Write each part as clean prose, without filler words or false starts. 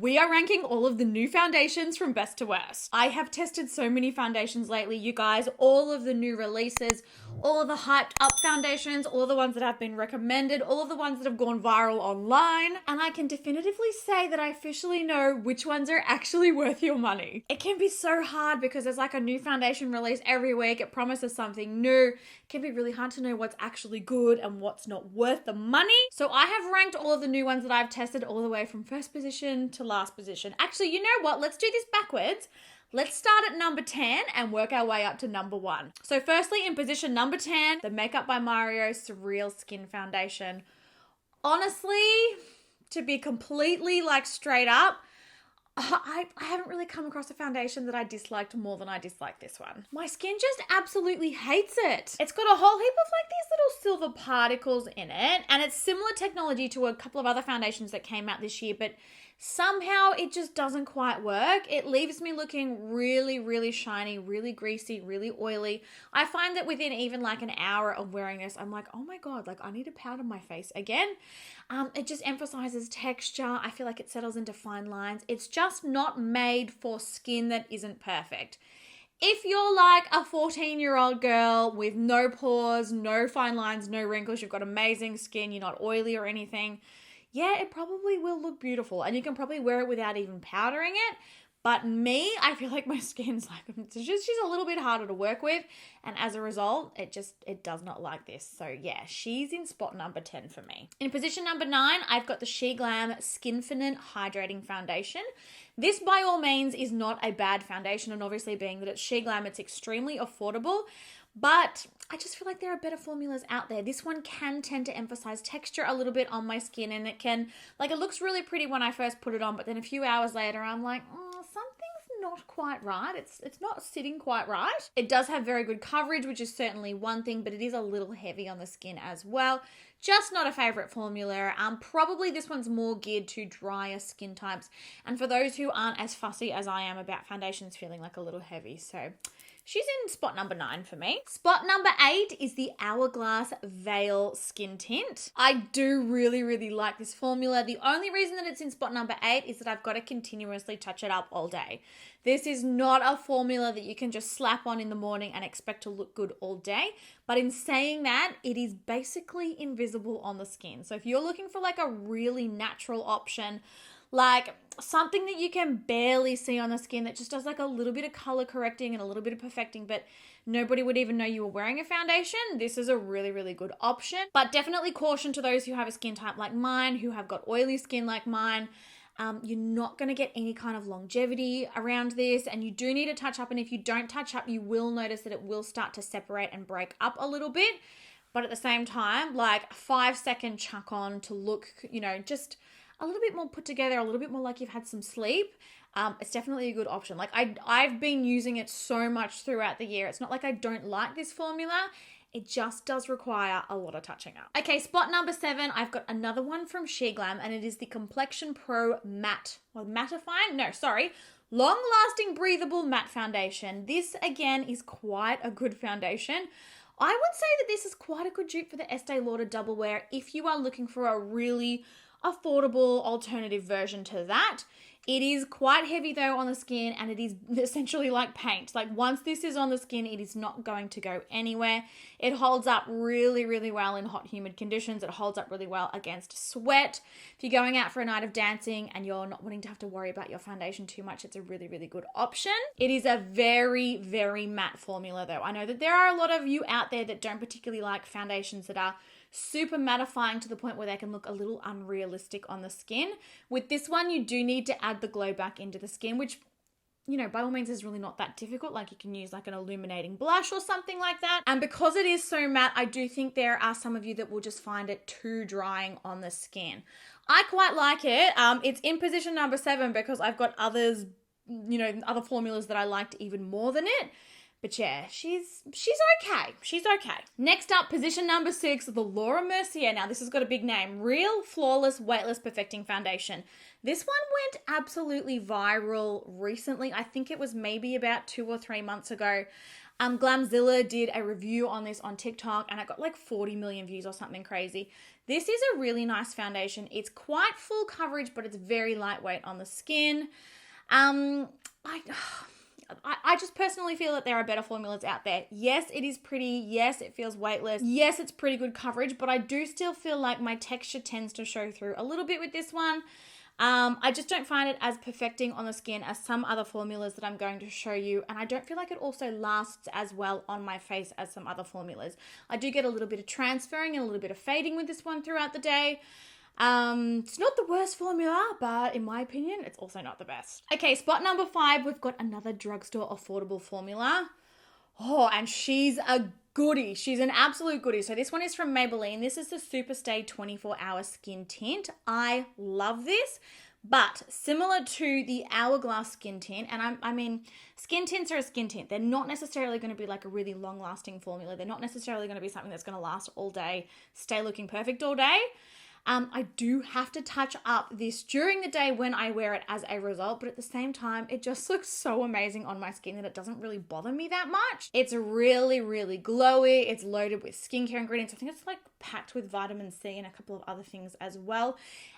We are ranking all of the new foundations from best to worst. I have tested so many foundations lately, you guys, all of the new releases, all of the hyped up foundations, all of the ones that have been recommended, all of the ones that have gone viral online. And I can definitively say that I officially know which ones are actually worth your money. It can be so hard because there's like a new foundation release every week. It promises something new. It can be really hard to know what's actually good and what's not worth the money. So I have ranked all of the new ones that I've tested all the way from first position to last position. Actually, you know what? Let's do this backwards. Let's start at number 10 and work our way up to number 1. So firstly, in position number 10, the Makeup by Mario Surreal Skin Foundation. Honestly, to be completely like straight up, I haven't really come across a foundation that I disliked more than I dislike this one. My skin just absolutely hates it. It's got a whole heap of like these little silver particles in it, and it's similar technology to a couple of other foundations that came out this year, but somehow it just doesn't quite work. It leaves me looking really, really shiny, really greasy, really oily. I find that within even like an hour of wearing this, I'm like, oh my God, like I need to powder my face again. It just emphasizes texture. I feel like it settles into fine lines. It's just not made for skin that isn't perfect. If you're like a 14-year-old girl with no pores, no fine lines, no wrinkles, you've got amazing skin, you're not oily or anything, yeah, it probably will look beautiful and you can probably wear it without even powdering it. But me, I feel like my skin's like, she's a little bit harder to work with. And as a result, it does not like this. So yeah, she's in spot number 10 for me. In position number 9, I've got the SheGlam Skinfinite Hydrating Foundation. This by all means is not a bad foundation. And obviously being that it's SheGlam, it's extremely affordable. But I just feel like there are better formulas out there. This one can tend to emphasize texture a little bit on my skin, and it looks really pretty when I first put it on, but then a few hours later I'm like, something's not quite right. It's not sitting quite right. It does have very good coverage, which is certainly one thing, but it is a little heavy on the skin as well. Just not a favorite formula. Probably this one's more geared to drier skin types, and for those who aren't as fussy as I am about foundations feeling like a little heavy. So she's in spot number 9 for me. Spot number 8 is the Hourglass Veil Skin Tint. I do really, really like this formula. The only reason that it's in spot number 8 is that I've got to continuously touch it up all day. This is not a formula that you can just slap on in the morning and expect to look good all day. But in saying that, it is basically invisible on the skin. So if you're looking for like a really natural option, like something that you can barely see on the skin that just does like a little bit of color correcting and a little bit of perfecting, but nobody would even know you were wearing a foundation, this is a really, really good option. But definitely caution to those who have a skin type like mine, who have got oily skin like mine. You're not going to get any kind of longevity around this, and you do need to touch up. And if you don't touch up, you will notice that it will start to separate and break up a little bit. But at the same time, like a 5-second chuck on to look, just a little bit more put together, a little bit more like you've had some sleep. It's definitely a good option. Like I've been using it so much throughout the year. It's not like I don't like this formula. It just does require a lot of touching up. Okay, spot number 7, I've got another one from SheGlam, and it is the Complexion Pro Long-Lasting Breathable Matte Foundation. This, again, is quite a good foundation. I would say that this is quite a good dupe for the Estee Lauder Double Wear if you are looking for a really affordable alternative version to that. It is quite heavy though on the skin, and it is essentially like paint. Like once this is on the skin, it is not going to go anywhere. It holds up really, really well in hot, humid conditions. It holds up really well against sweat. If you're going out for a night of dancing and you're not wanting to have to worry about your foundation too much, it's a really, really good option. It is a very, very matte formula though. I know that there are a lot of you out there that don't particularly like foundations that are super mattifying to the point where they can look a little unrealistic on the skin. With this one, you do need to add the glow back into the skin, which, by all means is really not that difficult. Like you can use like an illuminating blush or something like that. And because it is so matte, I do think there are some of you that will just find it too drying on the skin. I quite like it. It's in position number 7 because I've got others, other formulas that I liked even more than it. But yeah, she's okay. She's okay. Next up, position number 6, the Laura Mercier. Now, this has got a big name. Real Flawless Weightless Perfecting Foundation. This one went absolutely viral recently. I think it was maybe about 2 or 3 months ago. Glamzilla did a review on this on TikTok, and it got like 40 million views or something crazy. This is a really nice foundation. It's quite full coverage, but it's very lightweight on the skin. I just personally feel that there are better formulas out there. Yes, it is pretty. Yes, it feels weightless. Yes, it's pretty good coverage, but I do still feel like my texture tends to show through a little bit with this one. I just don't find it as perfecting on the skin as some other formulas that I'm going to show you. And I don't feel like it also lasts as well on my face as some other formulas. I do get a little bit of transferring and a little bit of fading with this one throughout the day. It's not the worst formula, but in my opinion, it's also not the best. Okay, spot number 5, we've got another drugstore affordable formula. Oh, and she's a goodie. She's an absolute goodie. So this one is from Maybelline. This is the Superstay 24-Hour Skin Tint. I love this, but similar to the Hourglass Skin Tint, and I mean, skin tints are a skin tint. They're not necessarily going to be like a really long-lasting formula. They're not necessarily going to be something that's going to last all day, stay looking perfect all day. I do have to touch up this during the day when I wear it as a result, but at the same time, it just looks so amazing on my skin that it doesn't really bother me that much. It's really, really glowy. It's loaded with skincare ingredients. I think it's like packed with vitamin C and a couple of other things as well.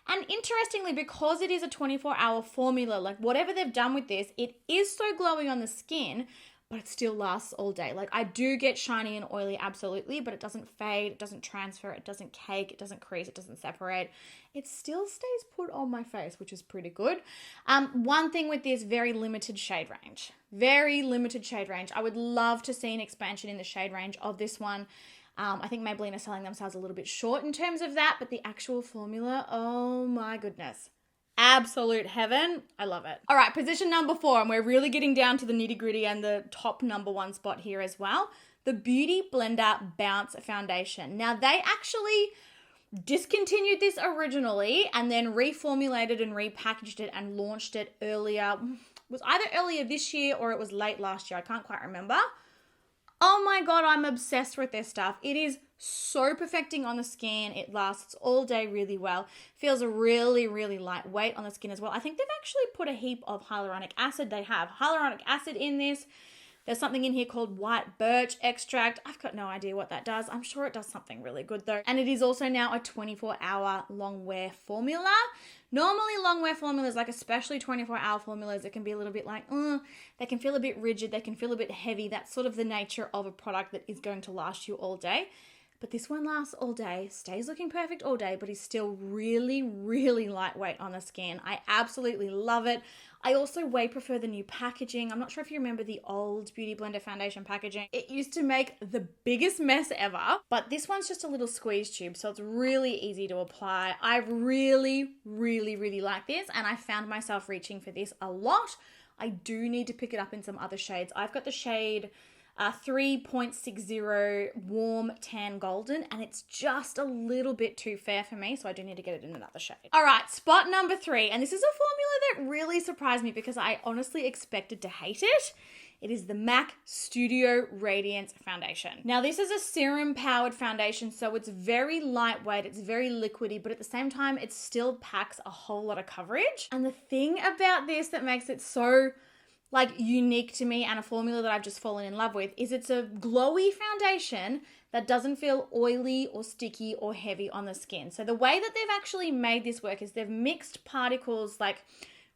And interestingly, because it is a 24-hour formula, like whatever they've done with this, it is so glowy on the skin, but it still lasts all day. Like I do get shiny and oily, absolutely, but it doesn't fade, it doesn't transfer, it doesn't cake, it doesn't crease, it doesn't separate. It still stays put on my face, which is pretty good. One thing with this, very limited shade range. Very limited shade range. I would love to see an expansion in the shade range of this one. I think Maybelline are selling themselves a little bit short in terms of that, but the actual formula, oh my goodness. Absolute heaven. I love it. All right, position number 4, and we're really getting down to the nitty gritty and the top number 1 spot here as well. The Beauty Blender Bounce Foundation. Now, they actually discontinued this originally and then reformulated and repackaged it and launched it earlier. It was either earlier this year or it was late last year. I can't quite remember. Oh my God, I'm obsessed with this stuff. It is so perfecting on the skin. It lasts all day really well. Feels really, really lightweight on the skin as well. I think they've actually put a heap of hyaluronic acid. They have hyaluronic acid in this. There's something in here called white birch extract. I've got no idea what that does. I'm sure it does something really good though. And it is also now a 24-hour long wear formula. Normally long wear formulas, like especially 24-hour formulas, it can be a little bit like, they can feel a bit rigid, they can feel a bit heavy. That's sort of the nature of a product that is going to last you all day. But this one lasts all day, stays looking perfect all day, but is still really, really lightweight on the skin. I absolutely love it. I also way prefer the new packaging. I'm not sure if you remember the old Beauty Blender foundation packaging. It used to make the biggest mess ever, but this one's just a little squeeze tube, so it's really easy to apply. I really, really, really like this, and I found myself reaching for this a lot. I do need to pick it up in some other shades. I've got the shade 3.60 warm tan golden, and it's just a little bit too fair for me, so I do need to get it in another shade. All right, spot number 3, and this is a formula that really surprised me because I honestly expected to hate it. It is the MAC Studio Radiance Foundation. Now, this is a serum-powered foundation, so it's very lightweight, it's very liquidy, but at the same time, it still packs a whole lot of coverage. And the thing about this that makes it so unique to me and a formula that I've just fallen in love with is it's a glowy foundation that doesn't feel oily or sticky or heavy on the skin. So the way that they've actually made this work is they've mixed particles, like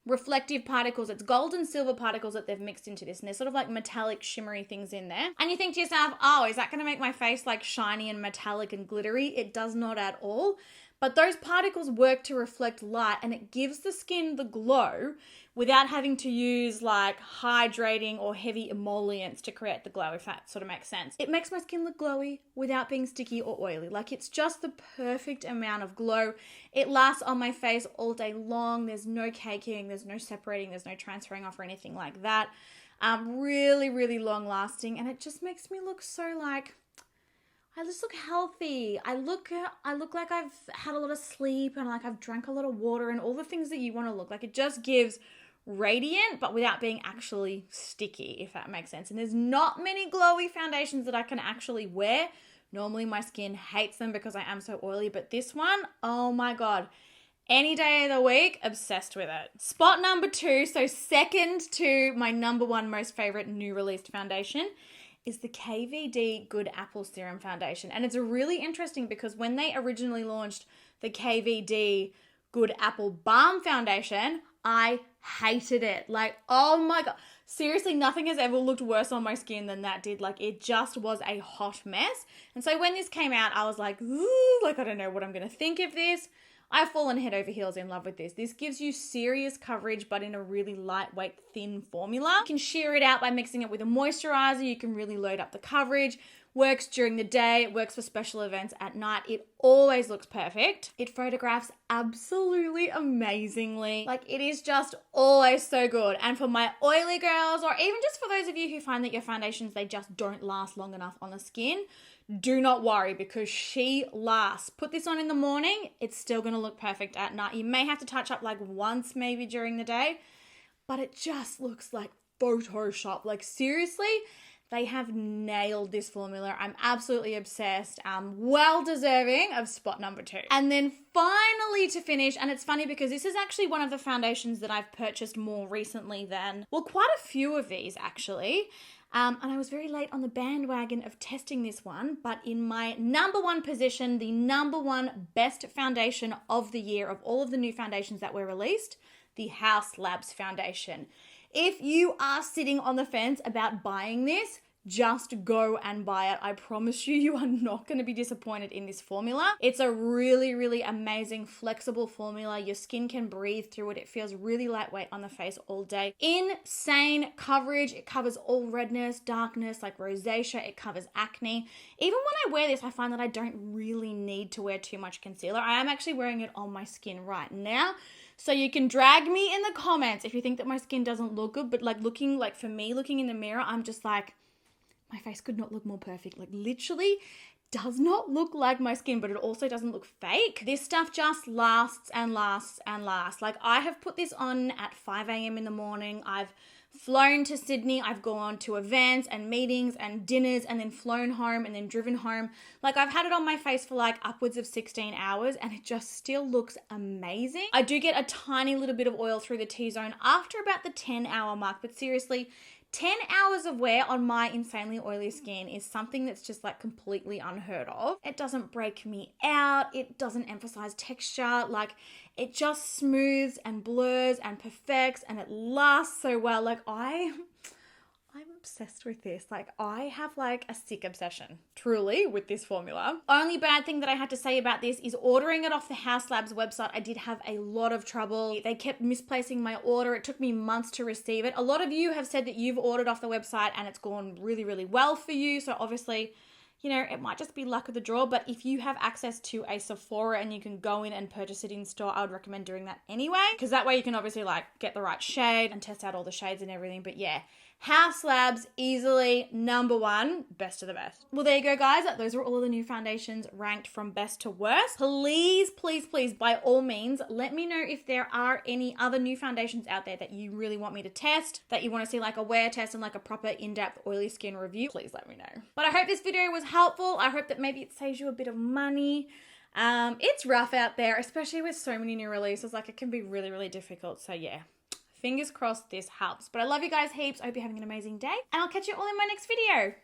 reflective particles. It's gold and silver particles that they've mixed into this, and there's sort of like metallic shimmery things in there. And you think to yourself, oh, is that going to make my face like shiny and metallic and glittery? It does not at all. But those particles work to reflect light, and it gives the skin the glow without having to use like hydrating or heavy emollients to create the glow, if that sort of makes sense. It makes my skin look glowy without being sticky or oily. Like, it's just the perfect amount of glow. It lasts on my face all day long. There's no caking, there's no separating, there's no transferring off or anything like that. Really, really long lasting, and it just makes me look so like, I just look healthy. I look like I've had a lot of sleep and like I've drank a lot of water and all the things that you want to look like. It just gives radiant, but without being actually sticky, if that makes sense. And there's not many glowy foundations that I can actually wear. Normally my skin hates them because I am so oily, but this one, oh my God. Any day of the week, obsessed with it. Spot number 2, so second to my number 1 most favorite new released foundation, is the KVD Good Apple Serum Foundation. And it's really interesting because when they originally launched the KVD Good Apple Balm Foundation, I hated it. Like, oh my God. Seriously, nothing has ever looked worse on my skin than that did. Like, it just was a hot mess. And so when this came out, I was like, ooh, like, I don't know what I'm going to think of this. I've fallen head over heels in love with this. This gives you serious coverage, but in a really lightweight, thin formula. You can sheer it out by mixing it with a moisturizer. You can really load up the coverage. Works during the day. It works for special events at night. It always looks perfect. It photographs absolutely amazingly. Like, it is just always so good. And for my oily girls, or even just for those of you who find that your foundations, they just don't last long enough on the skin, do not worry because she lasts. Put this on in the morning, it's still going to look perfect at night. You may have to touch up like once maybe during the day, but it just looks like Photoshop. Like, seriously, they have nailed this formula. I'm absolutely obsessed. Well deserving of spot number 2. And then finally to finish, and it's funny because this is actually one of the foundations that I've purchased more recently than, well, quite a few of these actually. And I was very late on the bandwagon of testing this one, but in my number 1 position, the number 1 best foundation of the year of all of the new foundations that were released, the Haus Labs foundation. If you are sitting on the fence about buying this, just go and buy it. I promise you, you are not going to be disappointed in this formula. It's a really, really amazing, flexible formula. Your skin can breathe through it. It feels really lightweight on the face all day. Insane coverage. It covers all redness, darkness, like rosacea. It covers acne. Even when I wear this, I find that I don't really need to wear too much concealer. I am actually wearing it on my skin right now. So you can drag me in the comments if you think that my skin doesn't look good, but for me, looking in the mirror, I'm just like, my face could not look more perfect. Like, literally does not look like my skin, but it also doesn't look fake. This stuff just lasts and lasts and lasts. Like, I have put this on at 5 a.m. in the morning. I've flown to Sydney. I've gone to events and meetings and dinners and then flown home and then driven home. Like, I've had it on my face for like upwards of 16 hours and it just still looks amazing. I do get a tiny little bit of oil through the T-zone after about the 10-hour mark, but seriously, 10 hours of wear on my insanely oily skin is something that's just like completely unheard of. It doesn't break me out. It doesn't emphasize texture. Like, it just smooths and blurs and perfects and it lasts so well. Like, I'm obsessed with this. Like, I have like a sick obsession, truly, with this formula. Only bad thing that I had to say about this is ordering it off the Haus Labs website. I did have a lot of trouble. They kept misplacing my order. It took me months to receive it. A lot of you have said that you've ordered off the website and it's gone really, really well for you. So obviously, you know, it might just be luck of the draw, but if you have access to a Sephora and you can go in and purchase it in store, I would recommend doing that anyway, because that way you can obviously like get the right shade and test out all the shades and everything. But yeah, Haus Labs, easily number 1, best of the best. Well, there you go, guys. Those are all of the new foundations ranked from best to worst. Please, please, please, by all means, let me know if there are any other new foundations out there that you really want me to test, that you want to see like a wear test and like a proper in-depth oily skin review. Please let me know. But I hope this video was helpful. I hope that maybe it saves you a bit of money. It's rough out there, especially with so many new releases. Like, it can be really, really difficult. So yeah. Fingers crossed this helps. But I love you guys heaps. I hope you're having an amazing day. And I'll catch you all in my next video.